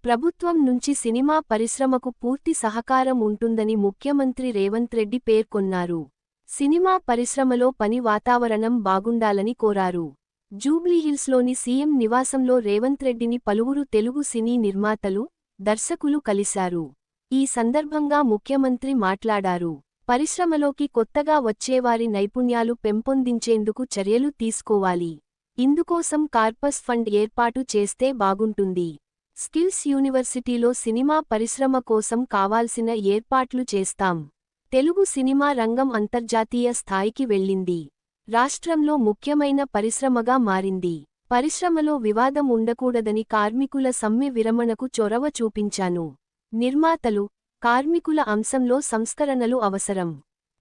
ప్రభుత్వం నుంచి సినిమా పరిశ్రమకు పూర్తి సహకారం ఉంటుందని ముఖ్యమంత్రి రేవంత్ రెడ్డి పేర్కొన్నారు. సినిమా పరిశ్రమలో పని వాతావరణం బాగుండాలని కోరారు. జూబ్లీహిల్స్లోని సీఎం నివాసంలో రేవంత్ రెడ్డిని పలువురు తెలుగు సినీ నిర్మాతలు, దర్శకులు కలిశారు. ఈ సందర్భంగా ముఖ్యమంత్రి మాట్లాడారు. పరిశ్రమలోకి కొత్తగా వచ్చేవారి నైపుణ్యాలు పెంపొందించేందుకు చర్యలు తీసుకోవాలి. ఇందుకోసం కార్పస్ ఫండ్ ఏర్పాటు చేస్తే బాగుంటుంది. స్కిల్స్ యూనివర్సిటీలో సినిమా పరిశ్రమ కోసం కావాల్సిన ఏర్పాట్లు చేస్తాం. తెలుగు సినిమా రంగం అంతర్జాతీయ స్థాయికి వెళ్ళింది. రాష్ట్రంలో ముఖ్యమైన పరిశ్రమగా మారింది. పరిశ్రమలో వివాదం ఉండకూడదని కార్మికుల సమ్మె విరమణకు చొరవ చూపించాను. నిర్మాతలు, కార్మికుల అంశంలో సంస్కరణలు అవసరం.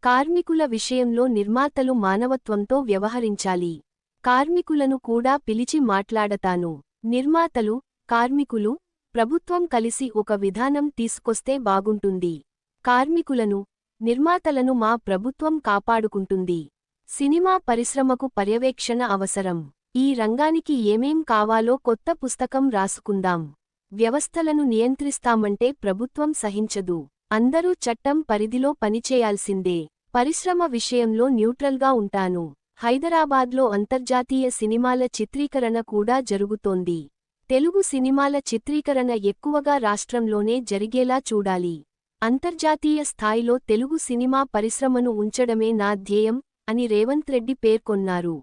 కార్మికుల విషయంలో నిర్మాతలు మానవత్వంతో వ్యవహరించాలి. కార్మికులను కూడా పిలిచి మాట్లాడతాను. నిర్మాతలు, కార్మికులు, ప్రభుత్వం కలిసి ఒక విధానం తీసుకొస్తే బాగుంటుంది. కార్మికులను, నిర్మాతలను మా ప్రభుత్వం కాపాడుకుంటుంది. సినిమా పరిశ్రమకు పర్యవేక్షణ అవసరం. ఈ రంగానికి ఏమేం కావాలో కొత్త పుస్తకం రాసుకుందాం. వ్యవస్థలను నియంత్రిస్తామంటే ప్రభుత్వం సహించదు. అందరూ చట్టం పరిధిలో పనిచేయాల్సిందే. పరిశ్రమ విషయంలో న్యూట్రల్గా ఉంటాను. హైదరాబాద్లో అంతర్జాతీయ సినిమాల చిత్రీకరణ కూడా జరుగుతోంది. తెలుగు సినిమాల చిత్రీకరణ ఎక్కువగా రాష్ట్రంలోనే జరిగేలా చూడాలి. అంతర్జాతీయ స్థాయిలో తెలుగు సినిమా పరిశ్రమను ఉంచడమే నా ధ్యేయం అని రేవంత్ రెడ్డి పేర్కొన్నారు.